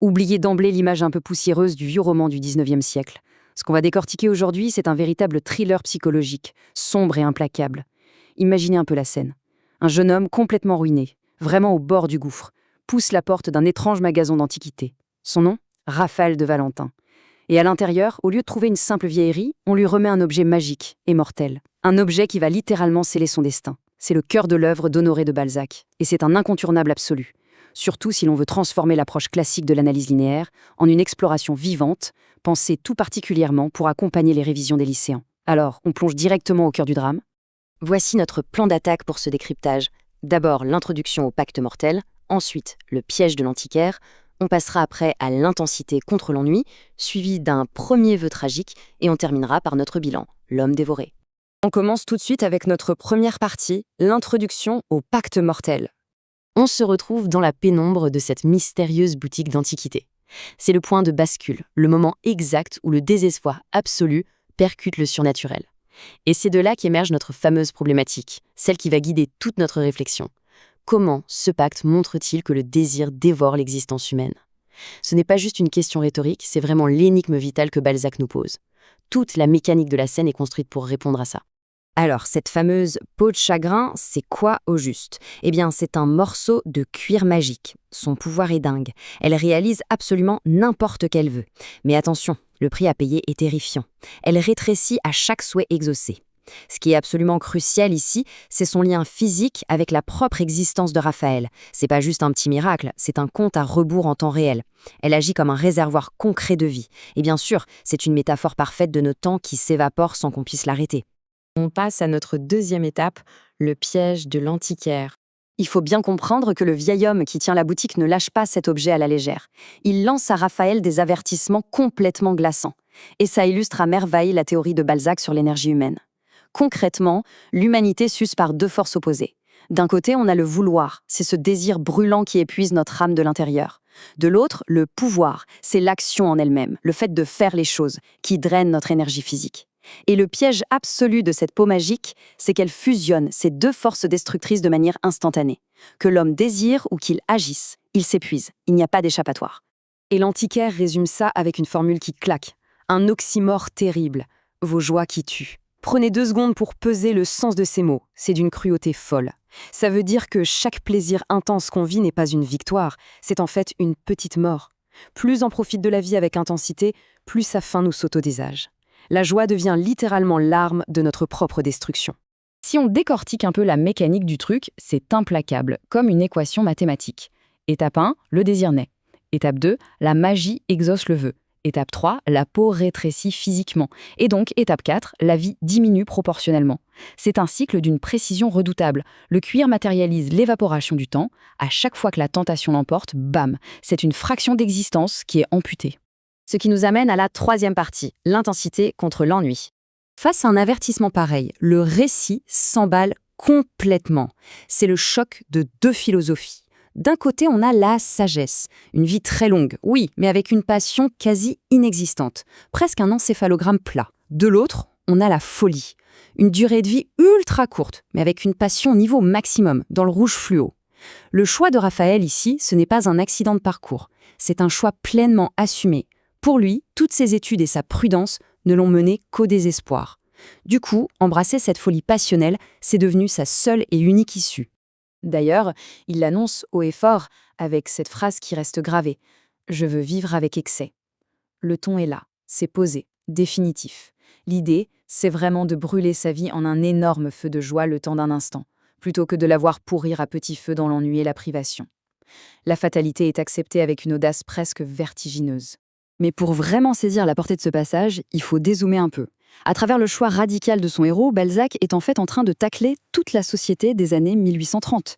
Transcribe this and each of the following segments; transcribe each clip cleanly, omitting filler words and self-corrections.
Oubliez d'emblée l'image un peu poussiéreuse du vieux roman du 19e siècle. Ce qu'on va décortiquer aujourd'hui, c'est un véritable thriller psychologique, sombre et implacable. Imaginez un peu la scène. Un jeune homme complètement ruiné, vraiment au bord du gouffre, pousse la porte d'un étrange magasin d'antiquités. Son nom ? Raphaël de Valentin. Et à l'intérieur, au lieu de trouver une simple vieillerie, on lui remet un objet magique et mortel. Un objet qui va littéralement sceller son destin. C'est le cœur de l'œuvre d'Honoré de Balzac. Et c'est un incontournable absolu. Surtout si l'on veut transformer l'approche classique de l'analyse linéaire en une exploration vivante, pensée tout particulièrement pour accompagner les révisions des lycéens. Alors, on plonge directement au cœur du drame. Voici notre plan d'attaque pour ce décryptage. D'abord, l'introduction au pacte mortel, ensuite, le piège de l'antiquaire. On passera après à l'intensité contre l'ennui, suivi d'un premier vœu tragique, et on terminera par notre bilan, l'homme dévoré. On commence tout de suite avec notre première partie, l'introduction au pacte mortel. On se retrouve dans la pénombre de cette mystérieuse boutique d'antiquités. C'est le point de bascule, le moment exact où le désespoir absolu percute le surnaturel. Et c'est de là qu'émerge notre fameuse problématique, celle qui va guider toute notre réflexion. Comment ce pacte montre-t-il que le désir dévore l'existence humaine ? Ce n'est pas juste une question rhétorique, c'est vraiment l'énigme vitale que Balzac nous pose. Toute la mécanique de la scène est construite pour répondre à ça. Alors, cette fameuse peau de chagrin, c'est quoi au juste ? Eh bien, c'est un morceau de cuir magique. Son pouvoir est dingue. Elle réalise absolument n'importe quel vœu. Mais attention, le prix à payer est terrifiant. Elle rétrécit à chaque souhait exaucé. Ce qui est absolument crucial ici, c'est son lien physique avec la propre existence de Raphaël. C'est pas juste un petit miracle, c'est un compte à rebours en temps réel. Elle agit comme un réservoir concret de vie. Et bien sûr, c'est une métaphore parfaite de nos temps qui s'évaporent sans qu'on puisse l'arrêter. On passe à notre deuxième étape, le piège de l'antiquaire. Il faut bien comprendre que le vieil homme qui tient la boutique ne lâche pas cet objet à la légère. Il lance à Raphaël des avertissements complètement glaçants. Et ça illustre à merveille la théorie de Balzac sur l'énergie humaine. Concrètement, l'humanité s'use par deux forces opposées. D'un côté, on a le vouloir, c'est ce désir brûlant qui épuise notre âme de l'intérieur. De l'autre, le pouvoir, c'est l'action en elle-même, le fait de faire les choses, qui draine notre énergie physique. Et le piège absolu de cette peau magique, c'est qu'elle fusionne ces deux forces destructrices de manière instantanée. Que l'homme désire ou qu'il agisse, il s'épuise, il n'y a pas d'échappatoire. Et l'antiquaire résume ça avec une formule qui claque, un oxymore terrible, vos joies qui tuent. Prenez 2 secondes pour peser le sens de ces mots, c'est d'une cruauté folle. Ça veut dire que chaque plaisir intense qu'on vit n'est pas une victoire, c'est en fait une petite mort. Plus on profite de la vie avec intensité, plus sa fin nous saute au visage. La joie devient littéralement l'arme de notre propre destruction. Si on décortique un peu la mécanique du truc, c'est implacable, comme une équation mathématique. Étape 1, le désir naît. Étape 2, la magie exauce le vœu. Étape 3, la peau rétrécit physiquement. Et donc, étape 4, la vie diminue proportionnellement. C'est un cycle d'une précision redoutable. Le cuir matérialise l'évaporation du temps. À chaque fois que la tentation l'emporte, bam, c'est une fraction d'existence qui est amputée. Ce qui nous amène à la troisième partie, l'intensité contre l'ennui. Face à un avertissement pareil, le récit s'emballe complètement. C'est le choc de deux philosophies. D'un côté, on a la sagesse, une vie très longue, oui, mais avec une passion quasi inexistante, presque un encéphalogramme plat. De l'autre, on a la folie, une durée de vie ultra courte, mais avec une passion au niveau maximum, dans le rouge fluo. Le choix de Raphaël ici, ce n'est pas un accident de parcours, c'est un choix pleinement assumé. Pour lui, toutes ses études et sa prudence ne l'ont mené qu'au désespoir. Du coup, embrasser cette folie passionnelle, c'est devenu sa seule et unique issue. D'ailleurs, il l'annonce haut et fort avec cette phrase qui reste gravée. « Je veux vivre avec excès ». Le ton est là, c'est posé, définitif. L'idée, c'est vraiment de brûler sa vie en un énorme feu de joie le temps d'un instant, plutôt que de la voir pourrir à petit feu dans l'ennui et la privation. La fatalité est acceptée avec une audace presque vertigineuse. Mais pour vraiment saisir la portée de ce passage, il faut dézoomer un peu. À travers le choix radical de son héros, Balzac est en fait en train de tacler toute la société des années 1830.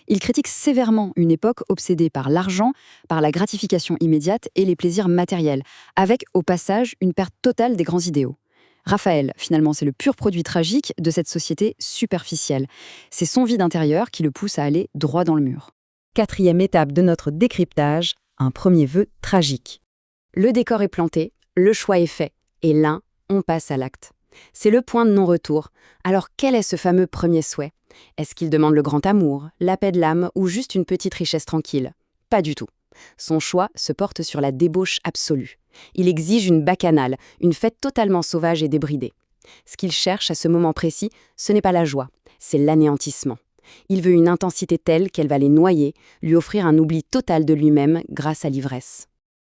Il critique sévèrement une époque obsédée par l'argent, par la gratification immédiate et les plaisirs matériels, avec au passage une perte totale des grands idéaux. Raphaël, finalement, c'est le pur produit tragique de cette société superficielle. C'est son vide intérieur qui le pousse à aller droit dans le mur. Quatrième étape de notre décryptage, un premier vœu tragique. Le décor est planté, le choix est fait, et là, on passe à l'acte. C'est le point de non-retour. Alors quel est ce fameux premier souhait ? Est-ce qu'il demande le grand amour, la paix de l'âme ou juste une petite richesse tranquille ? Pas du tout. Son choix se porte sur la débauche absolue. Il exige une bacchanale, une fête totalement sauvage et débridée. Ce qu'il cherche à ce moment précis, ce n'est pas la joie, c'est l'anéantissement. Il veut une intensité telle qu'elle va les noyer, lui offrir un oubli total de lui-même grâce à l'ivresse.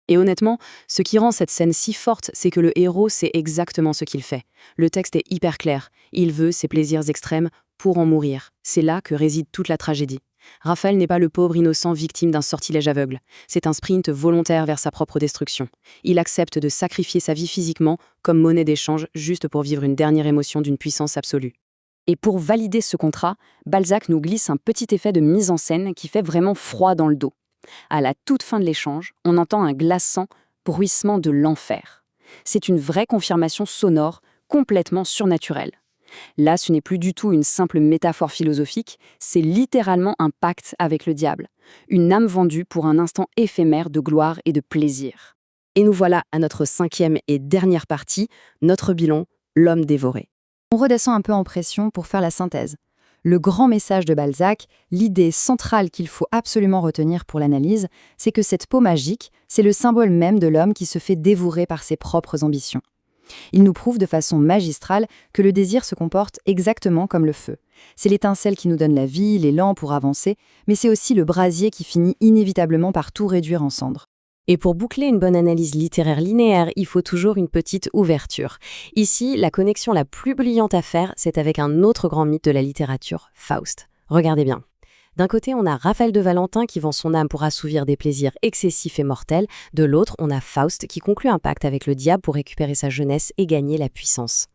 Et honnêtement, ce qui rend cette scène si forte, c'est que le héros sait exactement ce qu'il fait. Le texte est hyper clair. Il veut ses plaisirs extrêmes pour en mourir. C'est là que réside toute la tragédie. Raphaël n'est pas le pauvre innocent victime d'un sortilège aveugle. C'est un sprint volontaire vers sa propre destruction. Il accepte de sacrifier sa vie physiquement comme monnaie d'échange juste pour vivre une dernière émotion d'une puissance absolue. Et pour valider ce contrat, Balzac nous glisse un petit effet de mise en scène qui fait vraiment froid dans le dos. À la toute fin de l'échange, on entend un glaçant bruissement de l'enfer. C'est une vraie confirmation sonore, complètement surnaturelle. Là, ce n'est plus du tout une simple métaphore philosophique, c'est littéralement un pacte avec le diable. Une âme vendue pour un instant éphémère de gloire et de plaisir. Et nous voilà à notre 5e et dernière partie, notre bilan, l'homme dévoré. On redescend un peu en pression pour faire la synthèse. Le grand message de Balzac, l'idée centrale qu'il faut absolument retenir pour l'analyse, c'est que cette peau magique, c'est le symbole même de l'homme qui se fait dévorer par ses propres ambitions. Il nous prouve de façon magistrale que le désir se comporte exactement comme le feu. C'est l'étincelle qui nous donne la vie, l'élan pour avancer, mais c'est aussi le brasier qui finit inévitablement par tout réduire en cendres. Et pour boucler une bonne analyse littéraire linéaire, il faut toujours une petite ouverture. Ici, la connexion la plus brillante à faire, c'est avec un autre grand mythe de la littérature, Faust. Regardez bien. D'un côté, on a Raphaël de Valentin qui vend son âme pour assouvir des plaisirs excessifs et mortels. De l'autre, on a Faust qui conclut un pacte avec le diable pour récupérer sa jeunesse et gagner la puissance.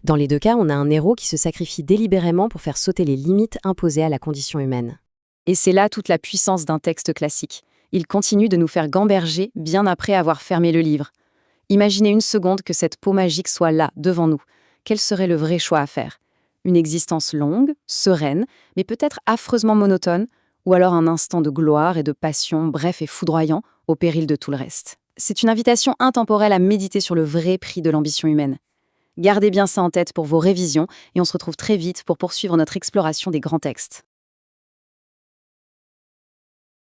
Dans les deux cas, on a un héros qui se sacrifie délibérément pour faire sauter les limites imposées à la condition humaine. Et c'est là toute la puissance d'un texte classique. Il continue de nous faire gamberger bien après avoir fermé le livre. Imaginez une seconde que cette peau magique soit là, devant nous. Quel serait le vrai choix à faire ? Une existence longue, sereine, mais peut-être affreusement monotone, ou alors un instant de gloire et de passion bref et foudroyant, au péril de tout le reste. C'est une invitation intemporelle à méditer sur le vrai prix de l'ambition humaine. Gardez bien ça en tête pour vos révisions, et on se retrouve très vite pour poursuivre notre exploration des grands textes.